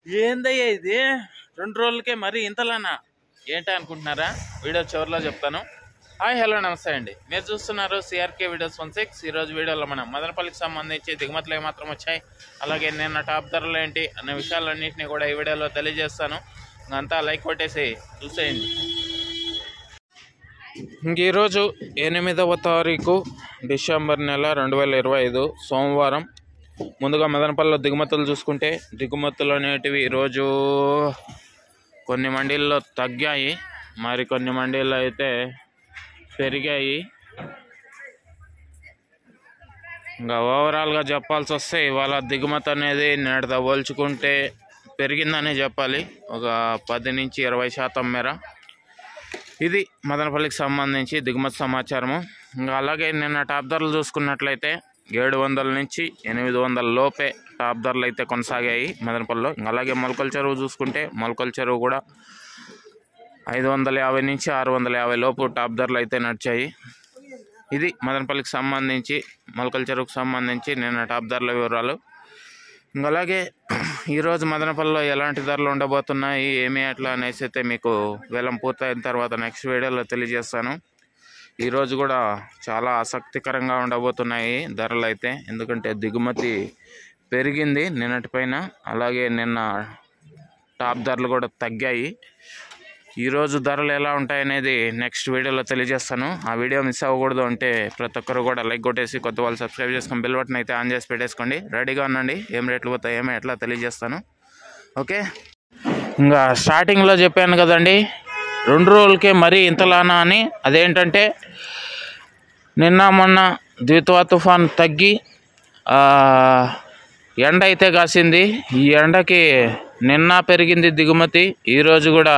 ఏందయ్యా ఇది 2 రోజులకే మరి ఇంతలానా ఏంటి అనుకుంటున్నారా? వీడియో చివరిలో చెప్తాను. హాయ్ హలో నమస్తే అండి, మీరు చూస్తున్నారు సిఆర్కే వీడియోస్ 16. ఈరోజు వీడియోలో మనం మదనపల్లికి సంబంధించి దిగుమతులు ఏమాత్రం వచ్చాయి, అలాగే నిన్న టాప్ ధరలు ఏంటి అనే విషయాలన్నింటినీ కూడా ఈ వీడియోలో తెలియజేస్తాను. అంతా లైక్ కొట్టేసి చూసేయండి. ఈరోజు 8వ తారీఖు డిసెంబర్ నెల 2025 సోమవారం. ముందుగా మదనపల్లిలో దిగుమతులు చూసుకుంటే దిగుమతులు అనేటివి ఈరోజు కొన్ని మండీల్లో తగ్గాయి, మరి కొన్ని మండీల్లో అయితే పెరిగాయి. ఇంకా ఓవరాల్గా చెప్పాల్సి వస్తే ఇవాళ దిగుమతి అనేది నేటితో పోల్చుకుంటే పెరిగిందనే చెప్పాలి, ఒక 10 నుంచి 20% మేర. ఇది మదనపల్లికి సంబంధించి దిగుమతి సమాచారము. ఇంకా అలాగే నిన్న టాప్ ధరలు చూసుకున్నట్లయితే 700 నుంచి 800 లోపే టాప్ ధరలు అయితే కొనసాగాయి మదనపల్లిలో. అలాగే మొలకల చెరువు చూసుకుంటే మొలకల చెరువు కూడా 550 నుంచి 650 లోపు టాప్ ధరలు అయితే నడిచాయి. ఇది మదనపల్లికి సంబంధించి మొలకల చెరువుకు సంబంధించి నిన్న టాప్ ధరల వివరాలు. ఇంకా అలాగే ఈరోజు మదనపల్లిలో ఎలాంటి ధరలు ఉండబోతున్నాయి ఏమి ఎట్లా అనేసి అయితే మీకు వేలం పూర్తయిన తర్వాత నెక్స్ట్ వీడియోలో తెలియజేస్తాను. ఈరోజు కూడా చాలా ఆసక్తికరంగా ఉండబోతున్నాయి ధరలు అయితే, ఎందుకంటే దిగుమతి పెరిగింది నిన్నటిపైన, అలాగే నిన్న టాప్ ధరలు కూడా తగ్గాయి. ఈరోజు ధరలు ఎలా ఉంటాయనేది నెక్స్ట్ వీడియోలో తెలియజేస్తాను. ఆ వీడియో మిస్ అవ్వకూడదు అంటే ప్రతి ఒక్కరు కూడా లైక్ కొట్టేసి కొత్త వాళ్ళు సబ్స్క్రైబ్ చేసుకొని బెల్ బటన్ అయితే ఆన్ చేసి పెట్టేసుకోండి. రెడీగా ఉండండి, ఏం రేట్లు పోతాయి ఏమో ఎట్లా తెలియజేస్తాను. ఓకే, ఇంకా స్టార్టింగ్లో చెప్పాను కదండి 2 రోజులకే మరీ ఇంతలానా అని. అదేంటంటే నిన్న మొన్న ద్విత్వా తుఫాన్ తగ్గి ఎండ అయితే కాసింది. ఈ ఎండకి నిన్న పెరిగింది దిగుమతి, ఈరోజు కూడా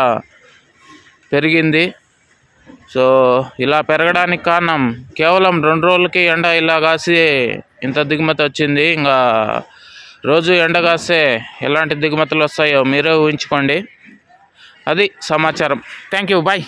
పెరిగింది. సో ఇలా పెరగడానికి కారణం కేవలం 2 రోజులకి ఎండ ఇలా కాసి ఇంత దిగుమతి వచ్చింది. ఇంకా రోజు ఎండ కాస్తే ఎలాంటి దిగుమతులు వస్తాయో మీరే ఊహించుకోండి. అది సమాచారం. Thank you, bye.